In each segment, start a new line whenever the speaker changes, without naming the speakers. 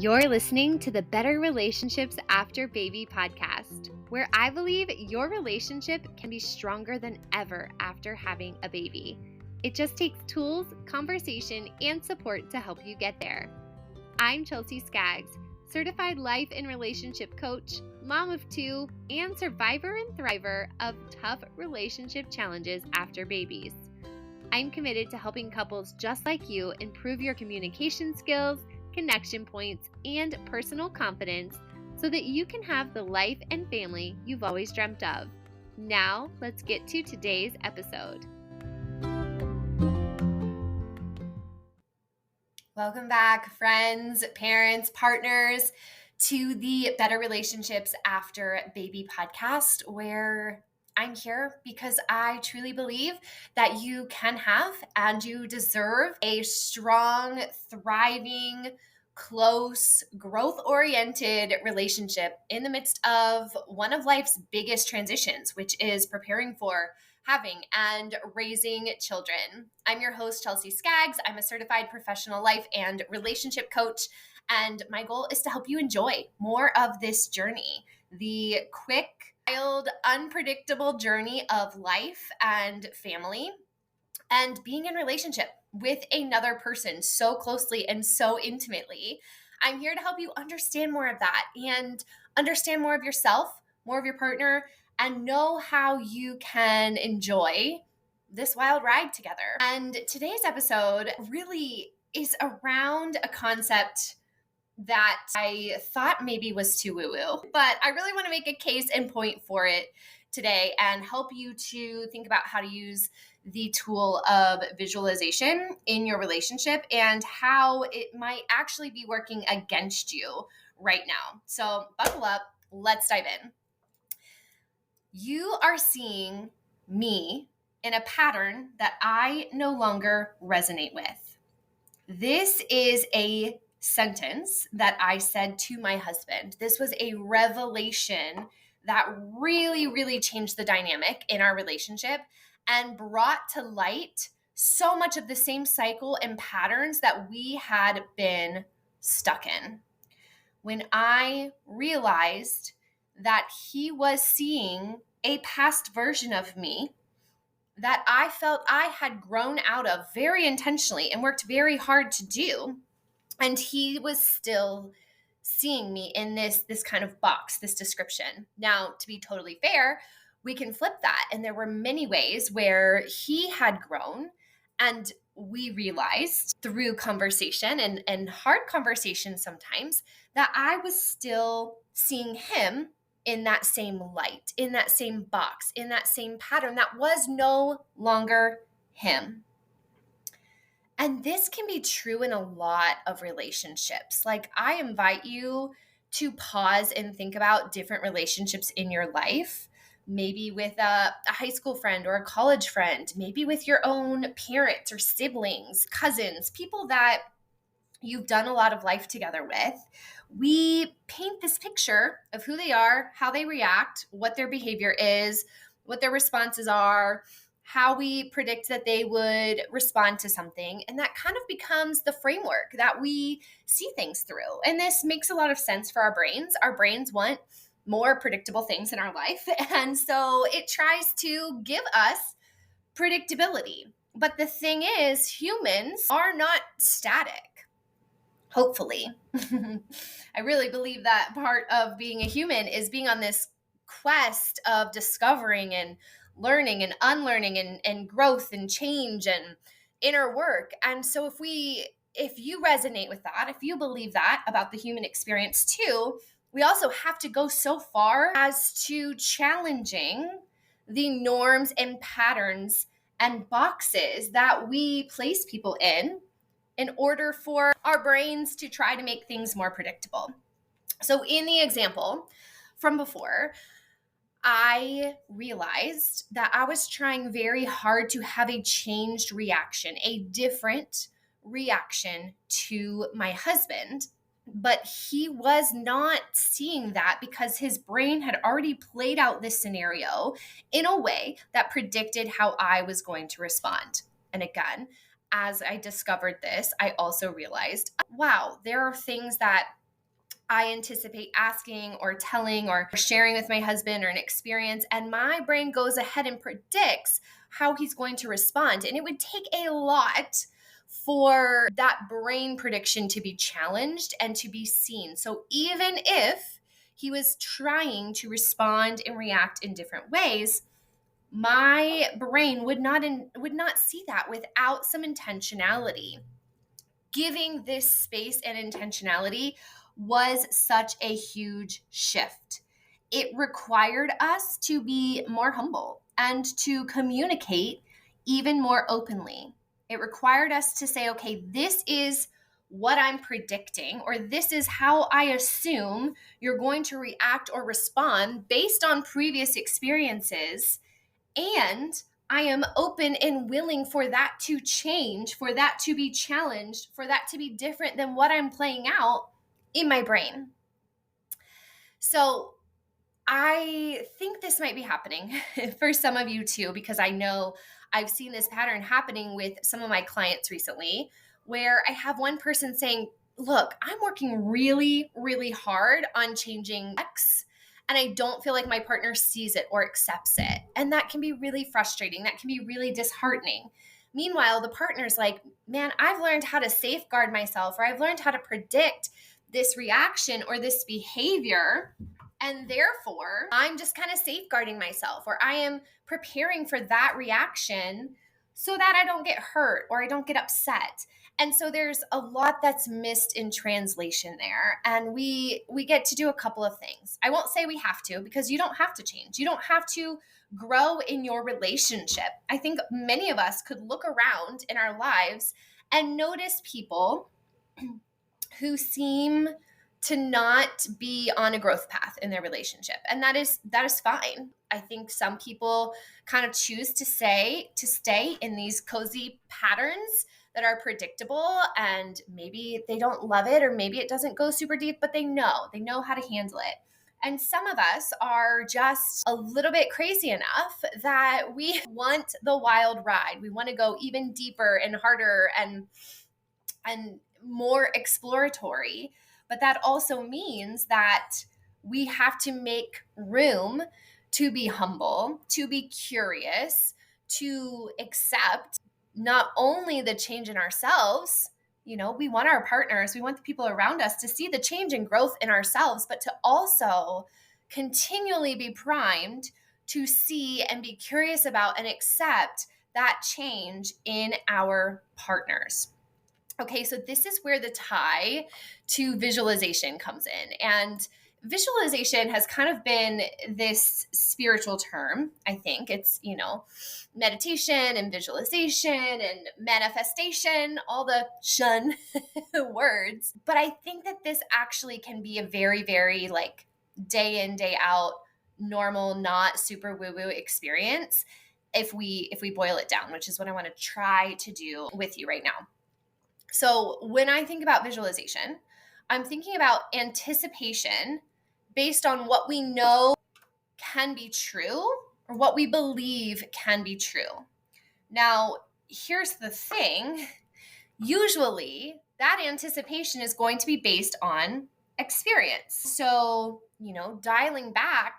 You're listening to the Better Relationships After Baby podcast, where I believe your relationship can be stronger than ever after having a baby. It just takes tools, conversation, and support to help you get there. I'm Chelsea Skaggs, certified life and relationship coach, mom of two, and survivor and thriver of tough relationship challenges after babies. I'm committed to helping couples just like you improve your communication skills, connection points, and personal confidence so that you can have the life and family you've always dreamt of. Now, let's get to today's episode. Welcome back, friends, parents, partners, to the Better Relationships After Baby podcast, where I'm here because I truly believe that you can have and you deserve a strong, thriving, close, growth-oriented relationship in the midst of one of life's biggest transitions, which is preparing for having and raising children. I'm your host, Chelsea Skaggs. I'm a certified professional life and relationship coach, and my goal is to help you enjoy more of this journey, the quick, wild, unpredictable journey of life and family and being in relationship with another person so closely and so intimately. I'm here to help you understand more of that and understand more of yourself, more of your partner, and know how you can enjoy this wild ride together. And today's episode really is around a concept that I thought maybe was too woo-woo, but I really want to make a case and point for it today and help you to think about how to use the tool of visualization in your relationship and how it might actually be working against you right now. So buckle up, let's dive in. You are seeing me in a pattern that I no longer resonate with. This is a sentence that I said to my husband. This was a revelation that really, really changed the dynamic in our relationship and brought to light so much of the same cycle and patterns that we had been stuck in. When I realized that he was seeing a past version of me that I felt I had grown out of very intentionally and worked very hard to do, and he was still seeing me in this kind of box, this description. Now, to be totally fair, we can flip that. And there were many ways where he had grown, and we realized through conversation and hard conversation sometimes that I was still seeing him in that same light, in that same box, in that same pattern that was no longer him. And this can be true in a lot of relationships. Like, I invite you to pause and think about different relationships in your life, maybe with a high school friend or a college friend, maybe with your own parents or siblings, cousins, people that you've done a lot of life together with. We paint this picture of who they are, how they react, what their behavior is, what their responses are, how we predict that they would respond to something. And that kind of becomes the framework that we see things through. And this makes a lot of sense for our brains. Our brains want more predictable things in our life. And so it tries to give us predictability. But the thing is, humans are not static. Hopefully. I really believe that part of being a human is being on this quest of discovering and learning and unlearning and growth and change and inner work. And so if you resonate with that, if you believe that about the human experience too, we also have to go so far as to challenging the norms and patterns and boxes that we place people in order for our brains to try to make things more predictable. So in the example from before, I realized that I was trying very hard to have a changed reaction, a different reaction to my husband. But he was not seeing that because his brain had already played out this scenario in a way that predicted how I was going to respond. And again, as I discovered this, I also realized, wow, there are things that I anticipate asking or telling or sharing with my husband or an experience, and my brain goes ahead and predicts how he's going to respond. And it would take a lot for that brain prediction to be challenged and to be seen. So even if he was trying to respond and react in different ways, my brain would not see that without some intentionality. Giving this space and intentionality was such a huge shift. It required us to be more humble and to communicate even more openly. It required us to say, okay, this is what I'm predicting, or this is how I assume you're going to react or respond based on previous experiences. And I am open and willing for that to change, for that to be challenged, for that to be different than what I'm playing out in my brain. So I think this might be happening for some of you too, because I know I've seen this pattern happening with some of my clients recently, where I have one person saying, look, I'm working really, really hard on changing X, and I don't feel like my partner sees it or accepts it. And that can be really frustrating. That can be really disheartening. Meanwhile, the partner's like, man, I've learned how to safeguard myself, or I've learned how to predict this reaction or this behavior. And therefore, I'm just kind of safeguarding myself, or I am preparing for that reaction so that I don't get hurt or I don't get upset. And so there's a lot that's missed in translation there. And we get to do a couple of things. I won't say we have to, because you don't have to change. You don't have to grow in your relationship. I think many of us could look around in our lives and notice people who seem to not be on a growth path in their relationship. And that is fine. I think some people kind of choose to stay in these cozy patterns that are predictable, and maybe they don't love it, or maybe it doesn't go super deep, but they know how to handle it. And some of us are just a little bit crazy enough that we want the wild ride. We want to go even deeper and harder and more exploratory. But that also means that we have to make room to be humble, to be curious, to accept not only the change in ourselves. We want our partners, we want the people around us to see the change and growth in ourselves, but to also continually be primed to see and be curious about and accept that change in our partners. Okay, so this is where the tie to visualization comes in. And visualization has kind of been this spiritual term. I think it's, meditation and visualization and manifestation, all the shun words. But I think that this actually can be a very, very day in, day out, normal, not super woo-woo experience if we boil it down, which is what I want to try to do with you right now. So when I think about visualization, I'm thinking about anticipation based on what we know can be true, or what we believe can be true. Now, here's the thing. Usually, that anticipation is going to be based on experience. So, dialing back,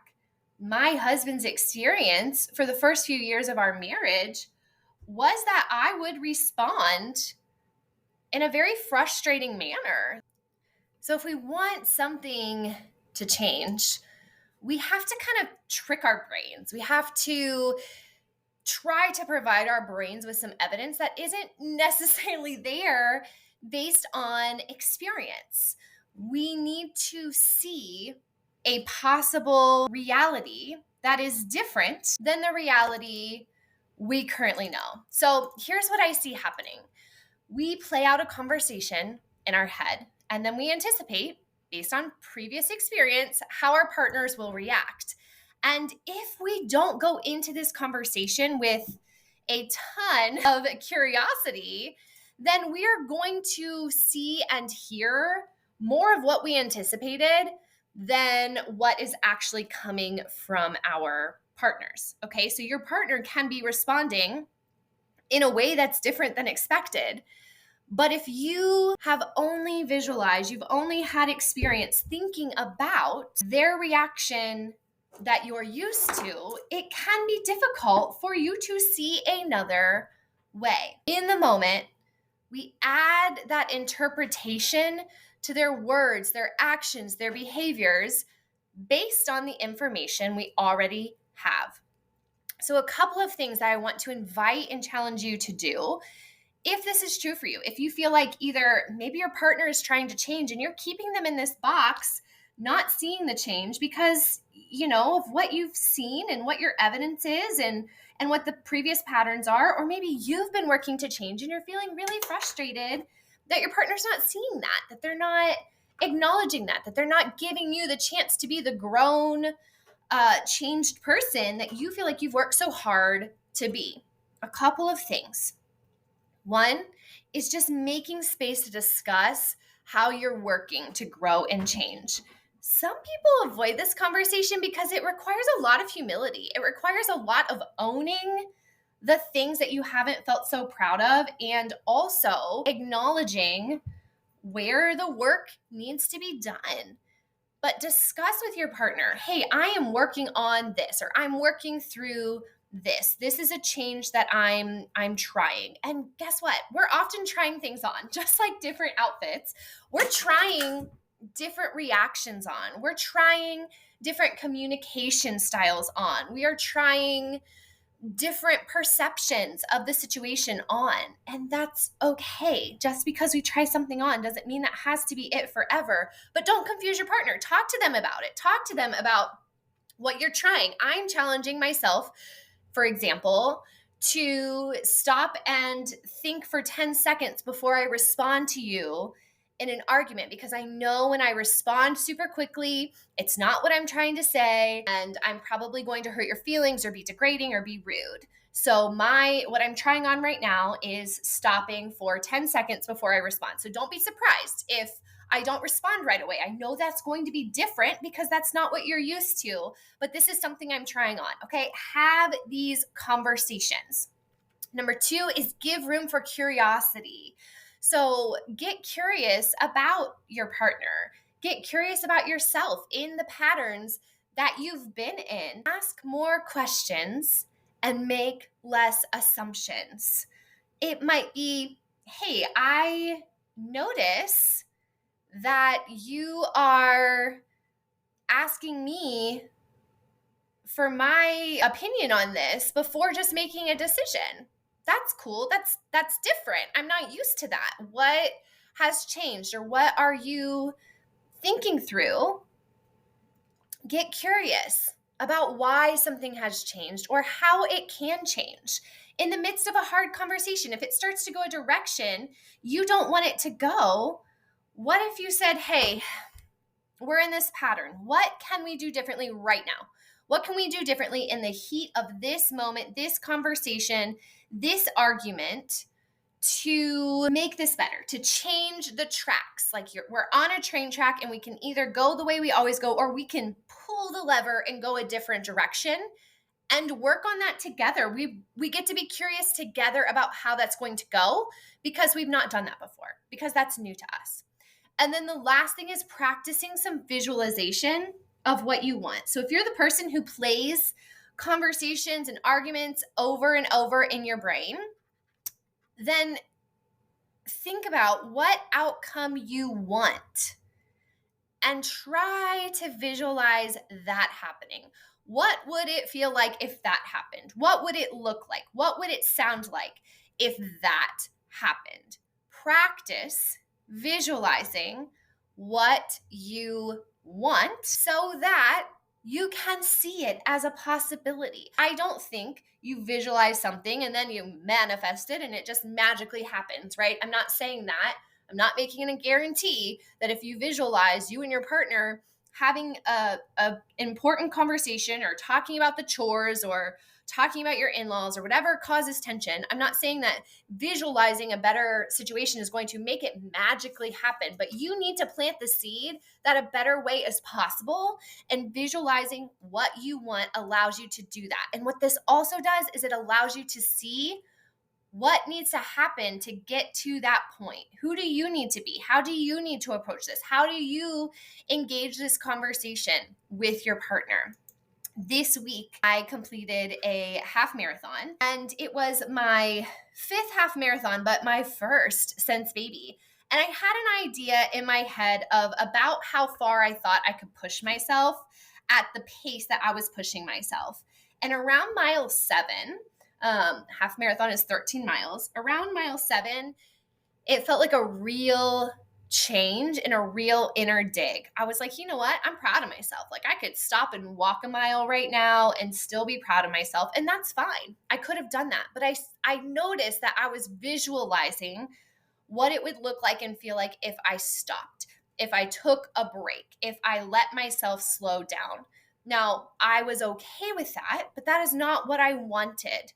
my husband's experience for the first few years of our marriage was that I would respond in a very frustrating manner. So if we want something to change, we have to kind of trick our brains. We have to try to provide our brains with some evidence that isn't necessarily there based on experience. We need to see a possible reality that is different than the reality we currently know. So here's what I see happening. We play out a conversation in our head, and then we anticipate, based on previous experience, how our partners will react. And if we don't go into this conversation with a ton of curiosity, then we are going to see and hear more of what we anticipated than what is actually coming from our partners. Okay, so your partner can be responding in a way that's different than expected, But if you have only visualized, you've only had experience thinking about their reaction that you're used to, it can be difficult for you to see another way. In the moment, we add that interpretation to their words, their actions, their behaviors based on the information we already have. So, a couple of things that I want to invite and challenge you to do if this is true for you, if you feel like either maybe your partner is trying to change and you're keeping them in this box, not seeing the change because of what you've seen and what your evidence is and what the previous patterns are, or maybe you've been working to change and you're feeling really frustrated that your partner's not seeing that they're not acknowledging that they're not giving you the chance to be the grown, changed person that you feel like you've worked so hard to be. A couple of things. One is just making space to discuss how you're working to grow and change. Some people avoid this conversation because it requires a lot of humility. It requires a lot of owning the things that you haven't felt so proud of and also acknowledging where the work needs to be done. But discuss with your partner, hey, I am working on this, or I'm working through this. This is a change that I'm trying. And guess what? We're often trying things on, just like different outfits. We're trying different reactions on. We're trying different communication styles on. We are trying different perceptions of the situation on. And that's okay. Just because we try something on doesn't mean that has to be it forever. But don't confuse your partner. Talk to them about it. Talk to them about what you're trying. I'm challenging myself, for example, to stop and think for 10 seconds before I respond to you in an argument, because I know when I respond super quickly, it's not what I'm trying to say, and I'm probably going to hurt your feelings or be degrading or be rude. So what I'm trying on right now is stopping for 10 seconds before I respond. So don't be surprised if I don't respond right away. I know that's going to be different because that's not what you're used to, but this is something I'm trying on. Okay, have these conversations. Number 2 is give room for curiosity. So get curious about your partner. Get curious about yourself in the patterns that you've been in. Ask more questions and make less assumptions. It might be, hey, I notice that you are asking me for my opinion on this before just making a decision. That's cool. That's different. I'm not used to that. What has changed, or what are you thinking through? Get curious about why something has changed or how it can change. In the midst of a hard conversation, if it starts to go a direction you don't want it to go, what if you said, hey, we're in this pattern. What can we do differently right now? What can we do differently in the heat of this moment, this conversation, this argument, to make this better, to change the tracks? Like we're on a train track and we can either go the way we always go, or we can pull the lever and go a different direction and work on that together. We get to be curious together about how that's going to go, because we've not done that before, because that's new to us. And then the last thing is practicing some visualization of what you want. So if you're the person who plays conversations and arguments over and over in your brain, then think about what outcome you want and try to visualize that happening. What would it feel like if that happened? What would it look like? What would it sound like if that happened? Practice visualizing what you want so that you can see it as a possibility. I don't think you visualize something and then you manifest it and it just magically happens, right? I'm not saying that. I'm not making a guarantee that if you visualize you and your partner having a important conversation, or talking about the chores, or talking about your in-laws, or whatever causes tension. I'm not saying that visualizing a better situation is going to make it magically happen, but you need to plant the seed that a better way is possible, and visualizing what you want allows you to do that. And what this also does is it allows you to see What needs to happen to get to that point? Who do you need to be? How do you need to approach this? How do you engage this conversation with your partner? This week, I completed a half marathon, and it was my fifth half marathon, but my first since baby. And I had an idea in my head of about how far I thought I could push myself at the pace that I was pushing myself. And around mile 7, half marathon is 13 miles. Around mile 7, it felt like a real change and a real inner dig. I was like, you know what? I'm proud of myself. Like, I could stop and walk a mile right now and still be proud of myself. And that's fine. I could have done that. But I noticed that I was visualizing what it would look like and feel like if I stopped, if I took a break, if I let myself slow down. Now, I was okay with that, but that is not what I wanted.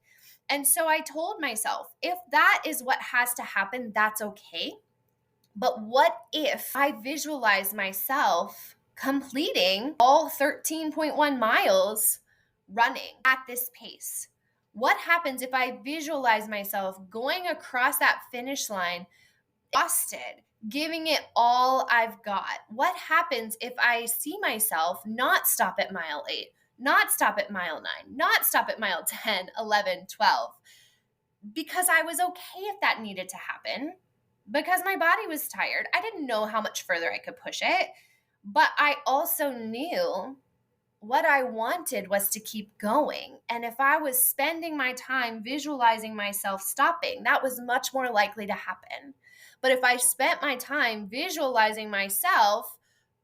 And so I told myself, if that is what has to happen, that's okay. But what if I visualize myself completing all 13.1 miles running at this pace? What happens if I visualize myself going across that finish line, exhausted, giving it all I've got? What happens if I see myself not stop at mile 8, not stop at mile 9, not stop at mile 10, 11, 12? Because I was okay if that needed to happen, because my body was tired. I didn't know how much further I could push it, but I also knew what I wanted was to keep going. And if I was spending my time visualizing myself stopping, that was much more likely to happen. But if I spent my time visualizing myself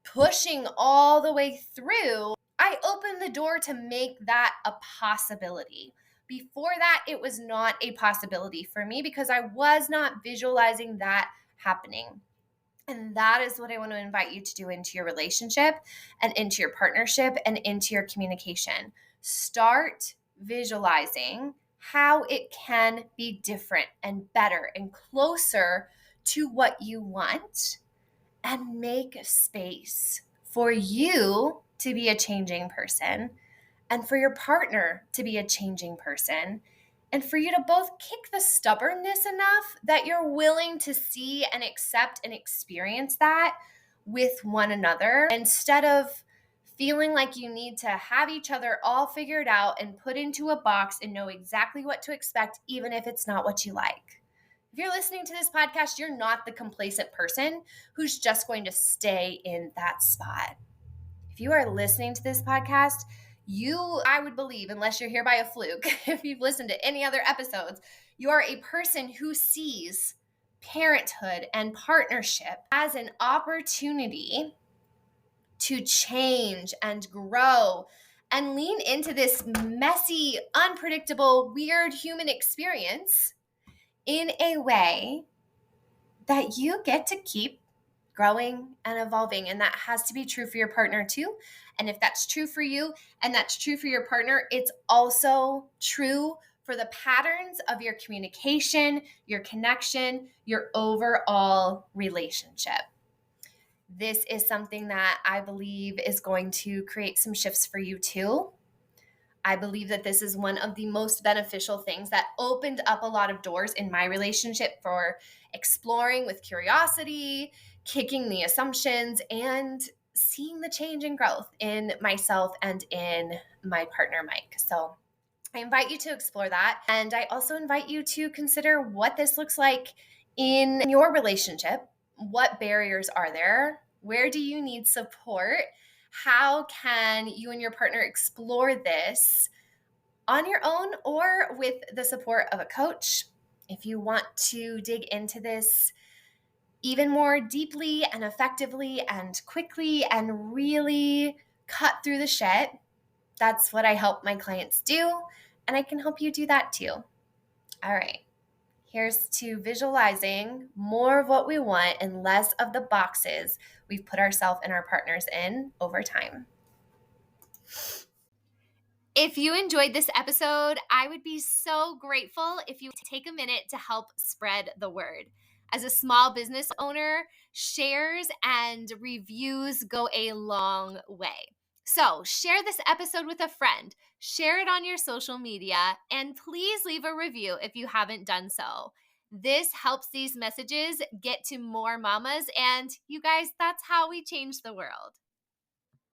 pushing all the way through, I opened the door to make that a possibility. Before that, it was not a possibility for me because I was not visualizing that happening. And that is what I want to invite you to do into your relationship and into your partnership and into your communication. Start visualizing how it can be different and better and closer to what you want, and make space for you to be a changing person and for your partner to be a changing person, and for you to both kick the stubbornness enough that you're willing to see and accept and experience that with one another, instead of feeling like you need to have each other all figured out and put into a box and know exactly what to expect, even if it's not what you like. If you're listening to this podcast, you're not the complacent person who's just going to stay in that spot. If you are listening to this podcast, I would believe, unless you're here by a fluke, if you've listened to any other episodes, you are a person who sees parenthood and partnership as an opportunity to change and grow and lean into this messy, unpredictable, weird human experience in a way that you get to keep growing and evolving. And that has to be true for your partner too. And if that's true for you and that's true for your partner, it's also true for the patterns of your communication, your connection, your overall relationship. This is something that I believe is going to create some shifts for you too. I believe that this is one of the most beneficial things that opened up a lot of doors in my relationship for exploring with curiosity, kicking the assumptions, and seeing the change and growth in myself and in my partner, Mike. So I invite you to explore that. And I also invite you to consider what this looks like in your relationship. What barriers are there? Where do you need support? How can you and your partner explore this on your own or with the support of a coach? If you want to dig into this even more deeply and effectively and quickly and really cut through the shit, that's what I help my clients do. And I can help you do that too. All right. Here's to visualizing more of what we want and less of the boxes we've put ourselves and our partners in over time. If you enjoyed this episode, I would be so grateful if you take a minute to help spread the word. As a small business owner, shares and reviews go a long way. So, share this episode with a friend, share it on your social media, and please leave a review if you haven't done so. This helps these messages get to more mamas, and you guys, that's how we change the world.